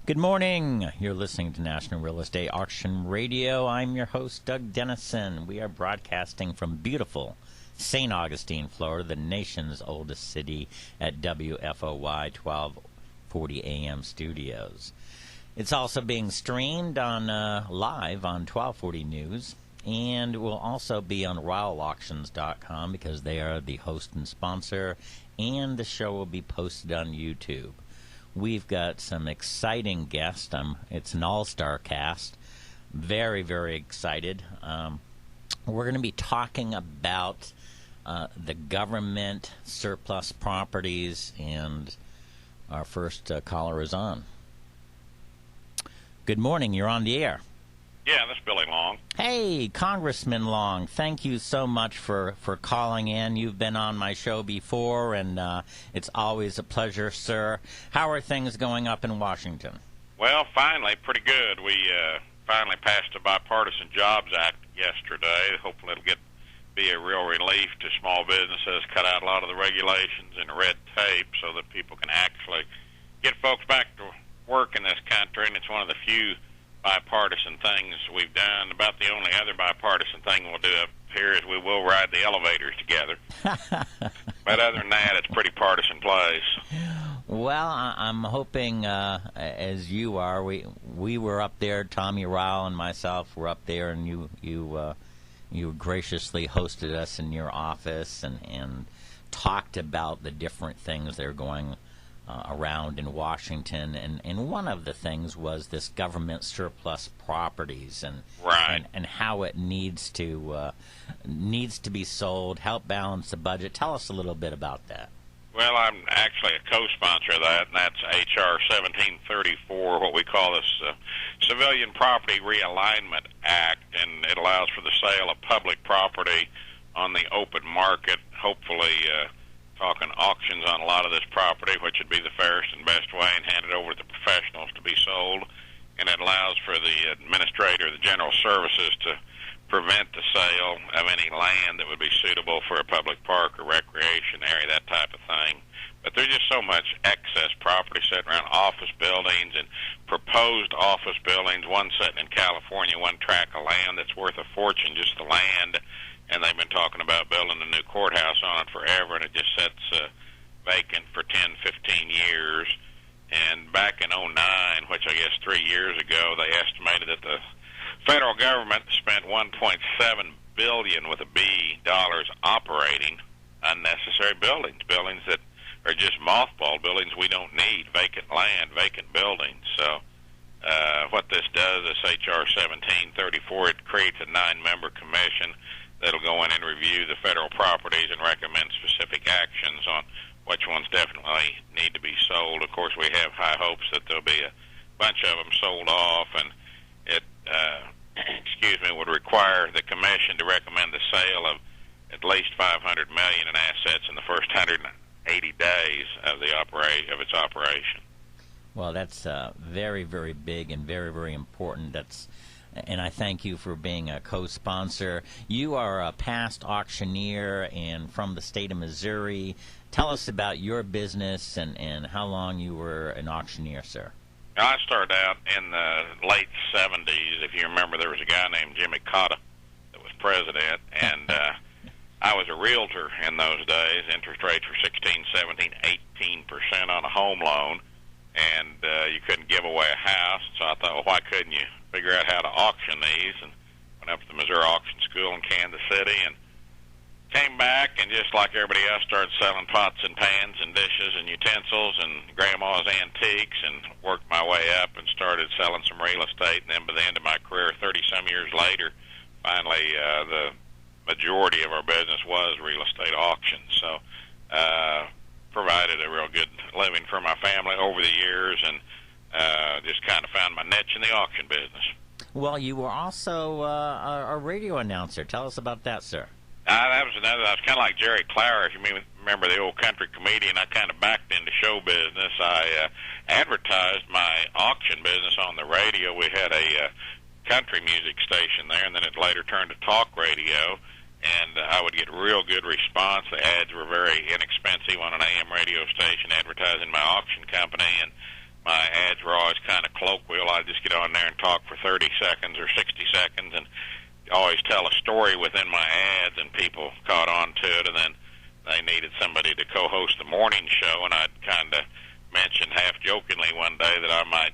Good morning. You're listening to National Real Estate Auction Radio. I'm your host, Doug Dennison. We are broadcasting from beautiful St. Augustine, Florida, the nation's oldest city, at WFOY 1240 AM studios. It's also being streamed on live on 1240 News, and will also be on RyleAuctions.com because they are the host and sponsor, and the show will be posted on YouTube. We've got some exciting guests. It's an all-star cast. Very, very excited. We're going to be talking about the government surplus properties, and our first caller is on. Good morning. You're on the air. Yeah, this is Billy Long. Hey, Congressman Long, thank you so much for calling in. You've been on my show before, and it's always a pleasure, sir. How are things going up in Washington? Well, finally, pretty good. We finally passed the Bipartisan Jobs Act yesterday. Hopefully it'll be a real relief to small businesses, cut out a lot of the regulations and red tape so that people can actually get folks back to work in this country, and it's one of the few bipartisan things we've done. About the only other bipartisan thing we'll do up here is we will ride the elevators together. But other than that, it's a pretty partisan place. Well, I'm hoping, as you are, we were up there, Tommy Ryle and myself were up there, and you graciously hosted us in your office and talked about the different things that are going around in Washington, and one of the things was this government surplus properties and right. and how it needs to be sold, help balance the budget. Tell us a little bit about that. Well, I'm actually a co-sponsor of that, and that's H.R. 1734, what we call this Civilian Property Realignment Act, and it allows for the sale of public property on the open market, hopefully talking auctions on a lot of this property, which would be the fairest and best way, and hand it over to the professionals to be sold. And it allows for the administrator, the general services, to prevent the sale of any land that would be suitable for a public park or recreation area, that type of thing. But there's just so much excess property sitting around office buildings and proposed office buildings, one sitting in California, one tract of land that's worth a fortune, just the land. And they've been talking about building a new courthouse on it forever, and it just sits vacant for 10, 15 years. And back in '09, which I guess 3 years ago, they estimated that the federal government spent $1.7 billion with a B dollars operating unnecessary buildings that are just mothballed buildings we don't need, vacant land, vacant buildings. So what this does is H.R. 1734, it creates a 9-member commission that'll go in and review the federal properties and recommend specific actions on which ones definitely need to be sold. Of course, we have high hopes that there'll be a bunch of them sold off, and it would require the commission to recommend the sale of at least $500 million in assets in the first 180 days of its operation. Well, that's very, very big and very, very important. And I thank you for being a co-sponsor. You are a past auctioneer and from the state of Missouri. Tell us about your business and how long you were an auctioneer, sir. I started out in the late 70s. If you remember, there was a guy named Jimmy Cotta that was president, and I was a realtor in those days. Interest rates were 16, 17, 18% on a home loan, and you couldn't give away a house. So I thought, well, why couldn't you figure out how to auction these? And went up to the Missouri Auction School in Kansas City and came back, and just like everybody else, started selling pots and pans and dishes and utensils and grandma's antiques, and worked my way up and started selling some real estate. And then by the end of my career, 30-some years later, finally the majority of our business was real estate auctions. So provided a real good living for my family over the years, and just kind of found my niche in the auction business. Well, you were also a radio announcer. Tell us about that, sir. That was another. I was kind of like Jerry Clower, if you remember the old country comedian. I kind of backed into show business. I advertised my auction business on the radio. We had a country music station there, and then it later turned to talk radio. And I would get real good response. The ads were very inexpensive on an AM radio station advertising my auction company. And my ads were always kind of colloquial. I'd just get on there and talk for 30 seconds or 60 seconds and always tell a story within my ads, and people caught on to it, and then they needed somebody to co-host the morning show, and I'd kind of mention half-jokingly one day that I might,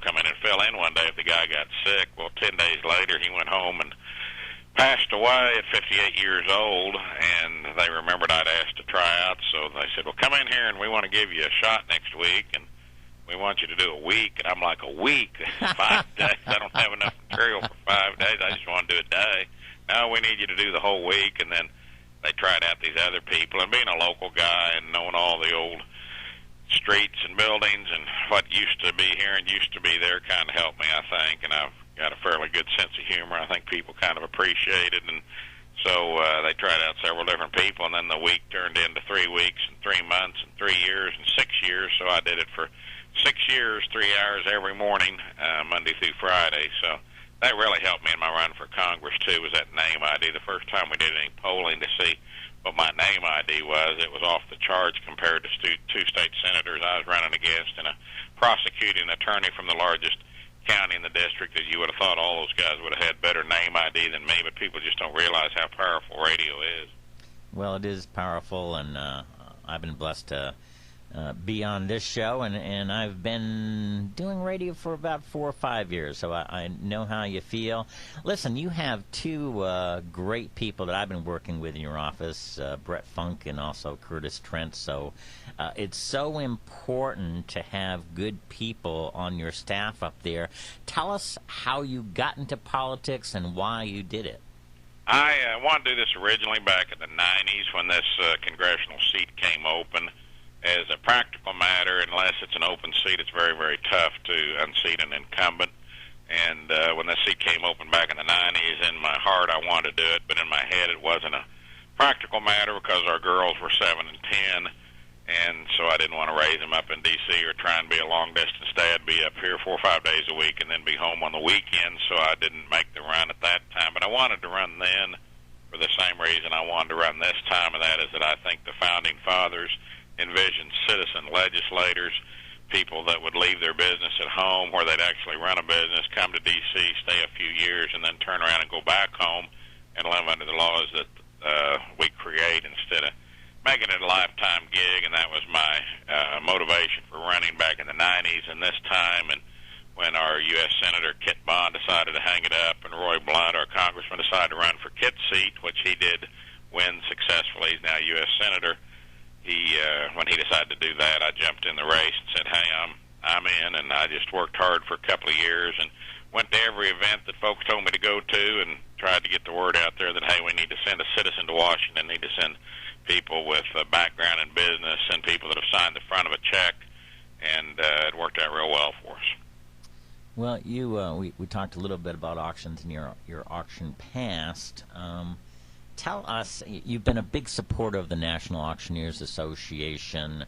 come in and fill in one day if the guy got sick. Well, 10 days later, he went home and passed away at 58 years old, and they remembered I'd asked to try out, so they said, well, come in here, and we want to give you a shot next week, and we want you to do a week. And I'm like, a week? 5 days? I don't have enough material for 5 days. I just want to do a day. No, we need you to do the whole week. And then they tried out these other people. And being a local guy and knowing all the old streets and buildings and what used to be here and used to be there kind of helped me, I think. And I've got a fairly good sense of humor. I think people kind of appreciate it. And so they tried out several different people. And then the week turned into 3 weeks and 3 months and 3 years and 6 years. So I did it for 6 years, 3 hours every morning, Monday through Friday. So that really helped me in my run for Congress, too, was that name ID. The first time we did any polling to see what my name ID was, it was off the charts compared to two state senators I was running against and a prosecuting attorney from the largest county in the district. That you would have thought all those guys would have had better name ID than me, but people just don't realize how powerful radio is. Well, it is powerful, and I've been blessed to be on this show, and I've been doing radio for about 4 or 5 years, so I know how you feel. Listen, you have two great people that I've been working with in your office, Brett Funk and also Curtis Trent, so it's so important to have good people on your staff up there. Tell us how you got into politics and why you did it. I wanted to do this originally back in the 90s when this congressional seat came open. As a practical matter, unless it's an open seat, it's very, very tough to unseat an incumbent. And when the seat came open back in the 90s, in my heart I wanted to do it, but in my head it wasn't a practical matter because our girls were 7 and 10, and so I didn't want to raise them up in D.C. or try and be a long-distance dad, be up here 4 or 5 days a week and then be home on the weekend, so I didn't make the run at that time. But I wanted to run then for the same reason I wanted to run this time, and that is that I think the Founding Fathers envisioned citizen legislators, people that would leave their business at home where they'd actually run a business, come to D.C., stay a few years, and then turn around and go back home and live under the laws that we create instead of making it a lifetime gig. And that was my motivation for running back in the 90s and this time. And when our U.S. Senator Kit Bond decided to hang it up and Roy Blunt, our congressman, decided to run for Kit's seat, which he did win successfully. He's now U.S. Senator. When he decided to do that, I jumped in the race and said, hey, I'm in, and I just worked hard for a couple of years and went to every event that folks told me to go to and tried to get the word out there that, hey, we need to send a citizen to Washington, need to send people with a background in business and people that have signed the front of a check, and it worked out real well for us. Well, we talked a little bit about auctions in your auction past. Tell us, you've been a big supporter of the National Auctioneers Association.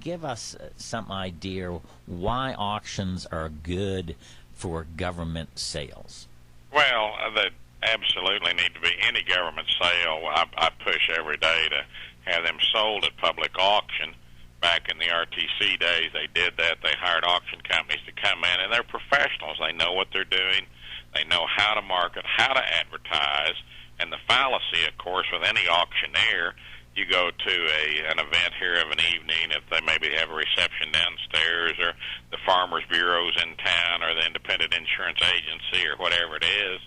Give us some idea why auctions are good for government sales. Well, they absolutely need to be. Any government sale, I push every day to have them sold at public auction. Back in the RTC days, they did that. They hired auction companies to come in, and they're professionals. They know what they're doing. They know how to market, how to advertise. And the fallacy, of course, with any auctioneer, you go to an event here of an evening, if they maybe have a reception downstairs or the Farmers Bureau's in town or the Independent Insurance Agency or whatever it is,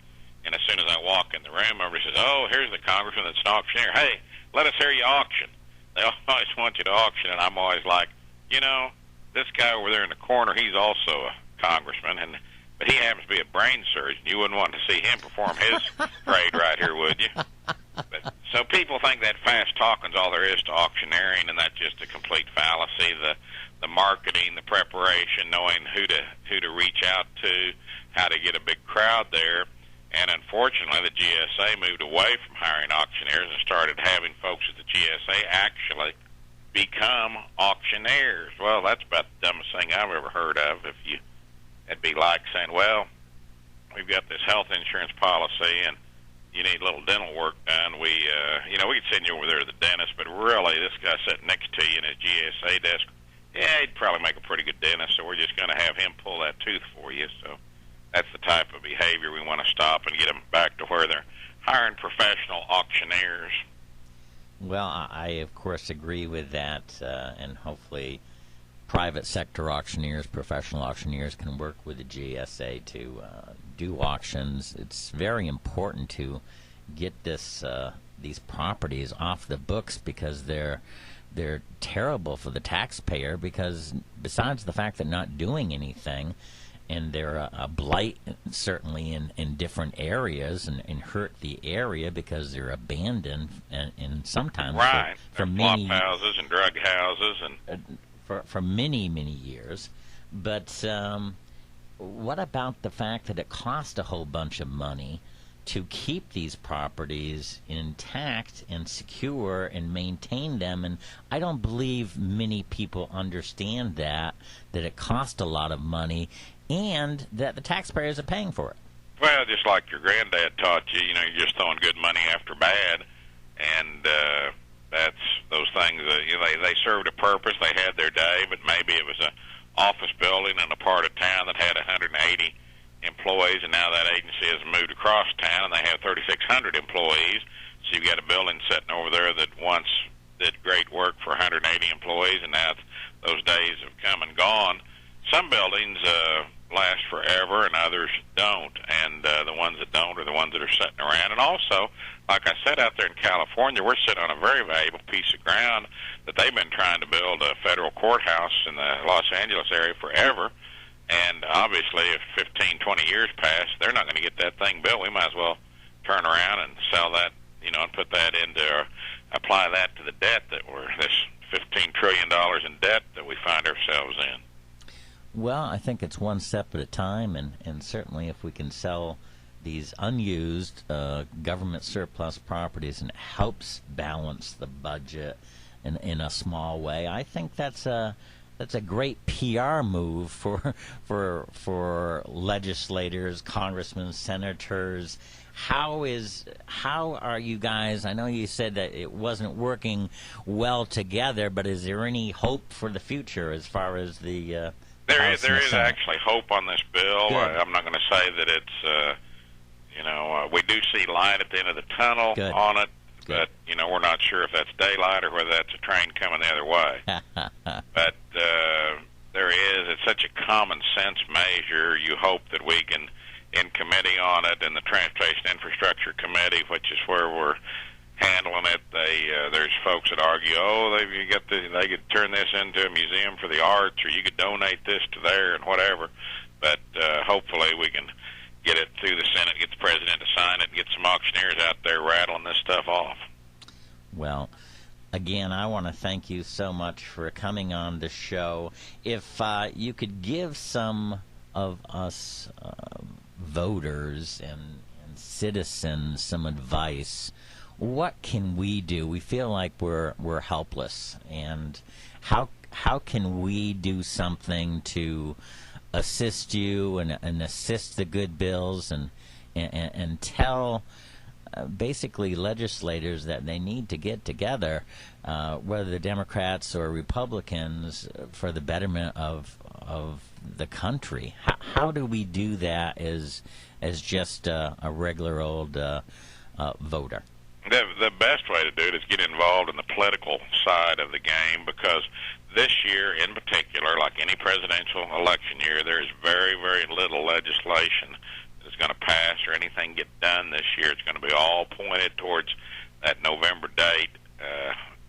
and as soon as I walk in the room, everybody says, oh, here's the congressman that's an auctioneer. Hey, let us hear you auction. They always want you to auction, and I'm always like, this guy over there in the corner, he's also a congressman, but he happens to be a brain surgeon. You wouldn't want to see him perform his trade right here, would you? So people think that fast talking's all there is to auctioneering, and that's just a complete fallacy. The marketing, the preparation, knowing who to reach out to, how to get a big crowd there. And unfortunately, the GSA moved away from hiring auctioneers and started having folks at the GSA actually become auctioneers. Well, that's about the dumbest thing I've ever heard of. It'd be like saying, well, we've got this health insurance policy and you need a little dental work done. We could send you over there to the dentist, but really this guy sitting next to you in his GSA desk, yeah, he'd probably make a pretty good dentist, so we're just going to have him pull that tooth for you. So that's the type of behavior we want to stop and get them back to where they're hiring professional auctioneers. Well, I of course agree with that, and hopefully private sector auctioneers, professional auctioneers can work with the GSA to do auctions. It's very important to get these properties off the books because they're terrible for the taxpayer, because besides the fact that not doing anything, and they're a blight certainly in different areas and hurt the area because they're abandoned and sometimes for many houses and drug houses and for many years. But what about the fact that it costs a whole bunch of money to keep these properties intact and secure and maintain them? And I don't believe many people understand that it costs a lot of money and that the taxpayers are paying for it. Well, just like your granddad taught you, you're just throwing good money after bad, and that's those things. They served a purpose. They had their day, but maybe it was an office building in a part of town that had 180 employees, and now that agency has moved across town, and they have 3,600 employees. So you've got a building sitting over there that once did great work for 180 employees, and now those days have come and gone. Some buildings last forever, and others don't, and the ones that don't are the ones that are sitting around. And also, like I said, out there in California, we're sitting on a very valuable piece of ground that they've been trying to build a federal courthouse in the Los Angeles area forever. And obviously, if 15, 20 years pass, they're not going to get that thing built. We might as well turn around and sell that, and put that apply that to the debt that this $15 trillion in debt that we find ourselves in. Well, I think it's one step at a time, and certainly if we can sell these unused government surplus properties and it helps balance the budget in a small way, I think that's a great PR move for legislators, congressmen, senators. How are you guys? I know you said that it wasn't working well together, but is there any hope for the future as far as the There is actually hope on this bill. I'm not going to say that it's, we do see light at the end of the tunnel on it, but, we're not sure if that's daylight or whether that's a train coming the other way. But it's such a common sense measure. You hope that we can, in committee on it, in the Transportation Infrastructure Committee, which is where we're handling it, there's folks that argue, they could turn this into a museum for the arts, or you could donate this to there and whatever. But hopefully we can get it through the Senate, get the president to sign it, and get some auctioneers out there rattling this stuff off. Well, again, I want to thank you so much for coming on the show. If you could give some of us voters and citizens some advice, what can we do? We feel like we're helpless, and how can we do something to assist you and assist the good bills and tell basically legislators that they need to get together, whether they're Democrats or Republicans, for the betterment of the country? How do we do that as just a regular old voter? The best way to do it is get involved in the political side of the game, because this year in particular, like any presidential election year, there's very, very little legislation that's going to pass or anything get done this year. It's going to be all pointed towards that November date,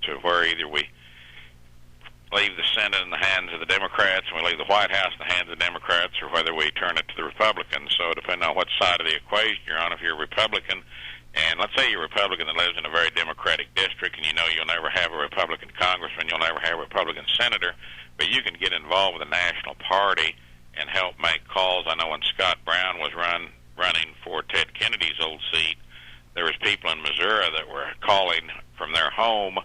to where either we leave the Senate in the hands of the Democrats and we leave the White House in the hands of the Democrats, or whether we turn it to the Republicans. So depending on what side of the equation you're on, if you're a Republican, and let's say you're a Republican that lives in a very Democratic district, and you'll never have a Republican congressman, you'll never have a Republican senator, but you can get involved with the national party and help make calls. I know when Scott Brown was running for Ted Kennedy's old seat, there was people in Missouri that were calling from their home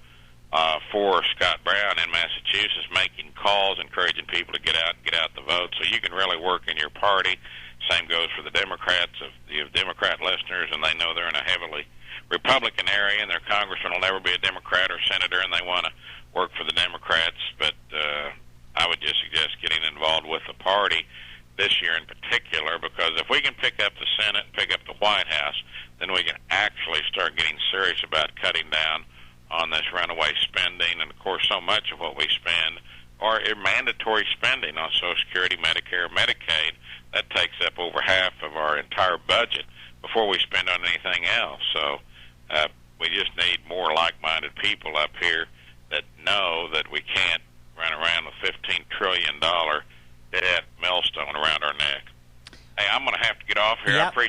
for Scott Brown in Massachusetts, making calls, encouraging people to get out the vote. So you can really work in your party. Same goes for the Democrats. If you have Democrat listeners and they know they're in a heavily Republican area and their congressman will never be a Democrat or senator and they want to work for the Democrats, but I would just suggest getting involved with the party this year in particular, because if we can pick up the Senate and pick up the White House, then we can actually start getting serious about cutting down on this runaway spending. And, of course, so much of what we spend are mandatory spending on Social Security, Medicare, Medicaid. That takes up over half of our entire budget before we spend on anything else. So we just need more like-minded people up here that know that we can't run around with $15 trillion debt millstone around our neck. Hey, I'm going to have to get off here. Yep. I appreciate